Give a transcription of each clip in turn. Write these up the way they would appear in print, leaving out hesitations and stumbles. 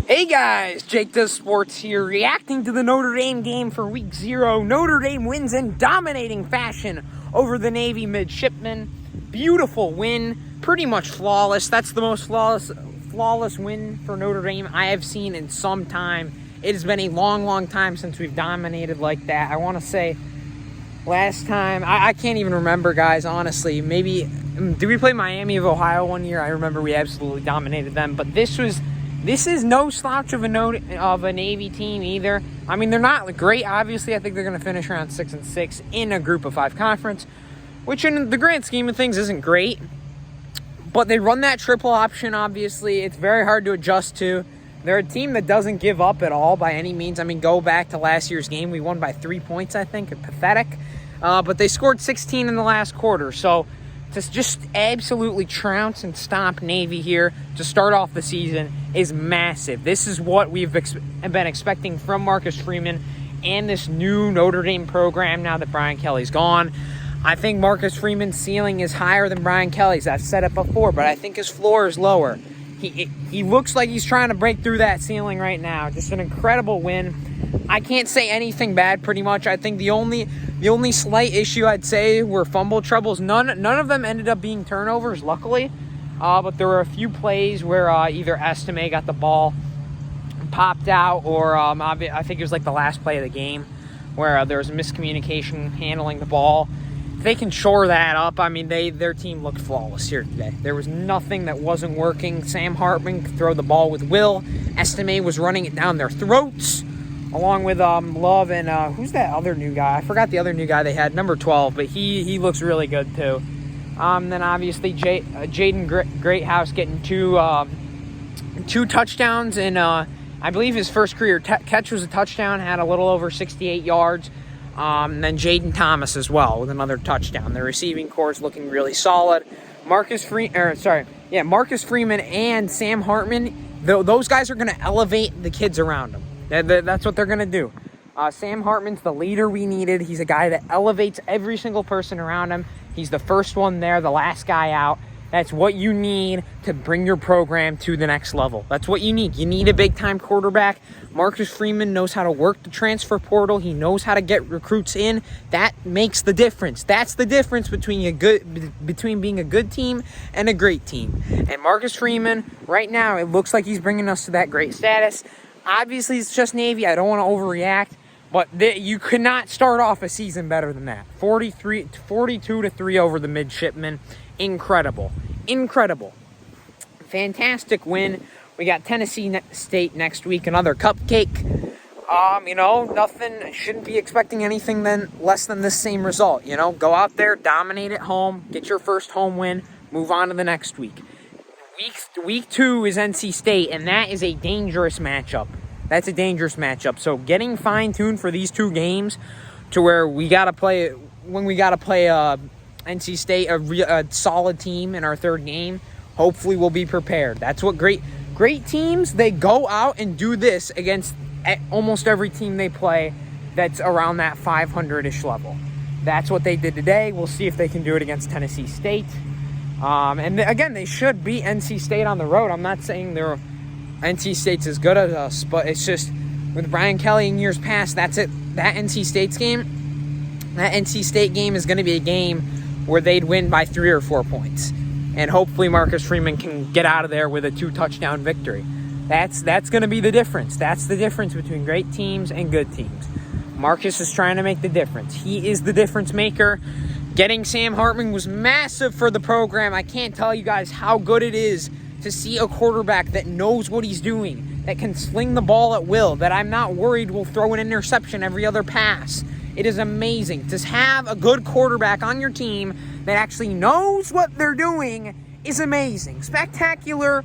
Hey guys, Jake Does Sports here, reacting to the Notre Dame game for week 0. Notre Dame wins in dominating fashion over the Navy midshipmen. Beautiful win, pretty much flawless. That's the most flawless win for Notre Dame I have seen in some time. It has been a long time since we've dominated like that. I want to say last time, I can't even remember, guys, honestly. Maybe, did we play Miami of Ohio one year? I remember we absolutely dominated them, but this is no slouch of a Navy team either. I mean, they're not great, obviously. I think they're going to finish around 6-6 in a Group of 5 conference, which in the grand scheme of things isn't great. But they run that triple option, obviously. It's very hard to adjust to. They're a team that doesn't give up at all by any means. I mean, go back to last year's game. We won by 3 points, I think. Pathetic. But they scored 16 in the last quarter. So to just absolutely trounce and stomp Navy here to start off the season is massive. This is what we've been expecting from Marcus Freeman and this new Notre Dame program now that Brian Kelly's gone. I think Marcus Freeman's ceiling is higher than Brian Kelly's. I've said it before, but I think his floor is lower. He looks like he's trying to break through that ceiling right now. Just an incredible win. I can't say anything bad, pretty much. I think the only slight issue I'd say were fumble troubles. None of them ended up being turnovers, luckily. But there were a few plays where either Estime got the ball popped out, or I think it was like the last play of the game where there was a miscommunication handling the ball. If they can shore that up, I mean, their team looked flawless here today. There was nothing that wasn't working. Sam Hartman could throw the ball with will. Estime was running it down their throats, along with Love and who's that other new guy? I forgot the other new guy they had, number 12, but he looks really good too. Then obviously Jaden Greathouse getting two touchdowns, and I believe his first career catch was a touchdown, had a little over 68 yards. And then Jaden Thomas as well with another touchdown. The receiving corps is looking really solid. Marcus Freeman and Sam Hartman, those guys are going to elevate the kids around them. That's what they're going to do. Sam Hartman's the leader we needed. He's a guy that elevates every single person around him. He's the first one there, the last guy out. That's what you need to bring your program to the next level. That's what you need. You need a big-time quarterback. Marcus Freeman knows how to work the transfer portal. He knows how to get recruits in. That makes the difference. That's the difference between being a good team and a great team. And Marcus Freeman, right now, it looks like he's bringing us to that great status. Obviously, it's just Navy. I don't want to overreact, but you could not start off a season better than that. 42-3 over the midshipmen. Incredible. Fantastic win. We got Tennessee State next week, another cupcake. Nothing, shouldn't be expecting anything less than this same result. Go out there, dominate at home, get your first home win, move on to the next week. Week 2 is NC State, and that is a dangerous matchup. That's a dangerous matchup. So getting fine-tuned for these 2 games to where we got to play NC State, a solid team in our third game. Hopefully we'll be prepared. That's what great teams, they go out and do this against almost every team they play that's around that 500-ish level. That's what they did today. We'll see if they can do it against Tennessee State. And again, they should beat NC State on the road. I'm not saying NC State's as good as us, but it's just with Brian Kelly in years past, that's it. That NC State game is going to be a game where they'd win by 3 or 4 points. And hopefully Marcus Freeman can get out of there with a 2-touchdown victory. That's going to be the difference. That's the difference between great teams and good teams. Marcus is trying to make the difference. He is the difference maker. Getting Sam Hartman was massive for the program. I can't tell you guys how good it is to see a quarterback that knows what he's doing, that can sling the ball at will, that I'm not worried will throw an interception every other pass. It is amazing. To have a good quarterback on your team that actually knows what they're doing is amazing. Spectacular.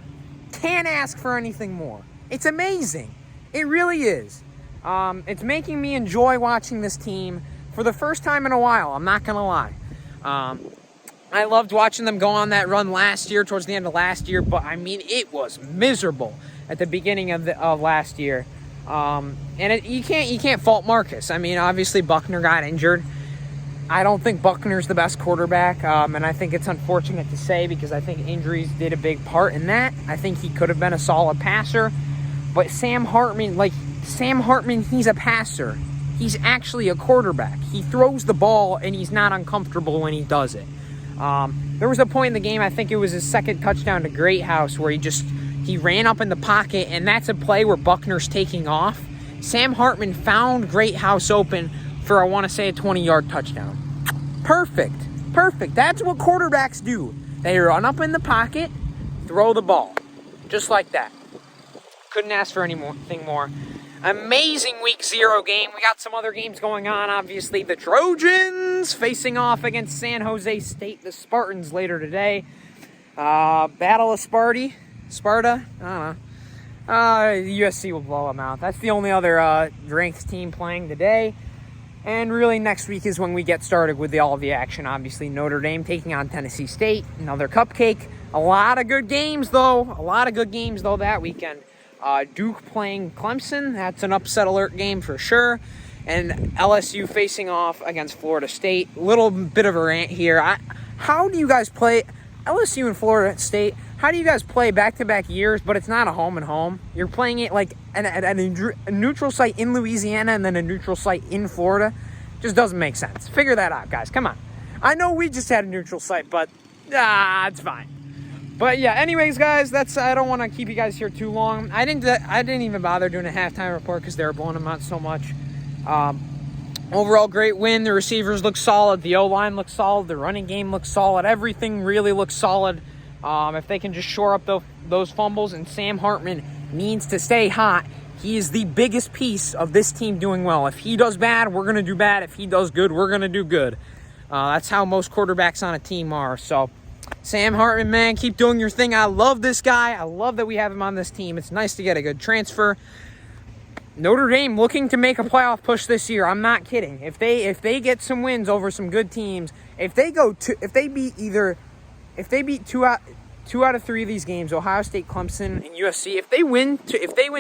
Can't ask for anything more. It's amazing. It really is. It's making me enjoy watching this team for the first time in a while. I'm not going to lie. I loved watching them go on that run last year, towards the end of last year, but I mean, it was miserable at the beginning of last year. You can't fault Marcus. I mean, obviously Buckner got injured. I don't think Buckner's the best quarterback, and I think it's unfortunate to say because I think injuries did a big part in that. I think he could have been a solid passer, But Sam Hartman, he's a passer. He's actually a quarterback. He throws the ball, and he's not uncomfortable when he does it. There was a point in the game, I think it was his second touchdown to Greathouse, where he ran up in the pocket, and that's a play where Buckner's taking off. Sam Hartman found Greathouse open for, I want to say, a 20-yard touchdown. Perfect. That's what quarterbacks do. They run up in the pocket, throw the ball. Just like that. Couldn't ask for anything more. Amazing week 0 game. We got some other games going on, obviously. The Trojans facing off against San Jose State. The Spartans later today. Battle of Sparta. I don't know. USC will blow them out. That's the only other ranked team playing today. And really next week is when we get started with all of the action. Obviously Notre Dame taking on Tennessee State. Another cupcake. A lot of good games though that weekend. Duke playing Clemson. That's an upset alert game for sure. And LSU facing off against Florida State. Little bit of a rant here. How do you guys play LSU and Florida State? How do you guys play back-to-back years, but it's not a home and home? You're playing it like at a neutral site in Louisiana and then a neutral site in Florida. Just doesn't make sense. Figure that out, guys. Come on. I know we just had a neutral site, but it's fine. But yeah, anyways, guys, I don't want to keep you guys here too long. I didn't even bother doing a halftime report because they were blowing them out so much. Overall, great win. The receivers look solid. The O-line looks solid. The running game looks solid. Everything really looks solid. If they can just shore up those fumbles, and Sam Hartman needs to stay hot. He is the biggest piece of this team doing well. If he does bad, we're going to do bad. If he does good, we're going to do good. That's how most quarterbacks on a team are. So, Sam Hartman, man, keep doing your thing. I love this guy. I love that we have him on this team. It's nice to get a good transfer. Notre Dame looking to make a playoff push this year. I'm not kidding. If they get some wins over some good teams, if they beat two out of 3 of these games, Ohio State, Clemson, and USC, if they win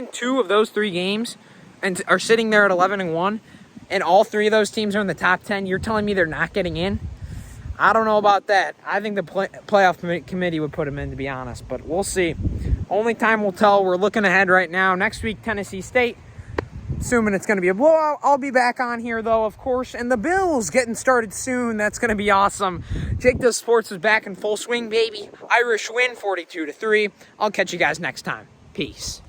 2 of those 3 games and are sitting there at 11-1, and all 3 of those teams are in the top 10, you're telling me they're not getting in? I don't know about that. I think the playoff committee would put them in, to be honest, but we'll see. Only time will tell. We're looking ahead right now. Next week, Tennessee State. Assuming it's going to be a blowout. I'll be back on here, though, of course. And the Bills getting started soon. That's going to be awesome. Jake Does Sports is back in full swing, baby. Irish win, 42-3. I'll catch you guys next time. Peace.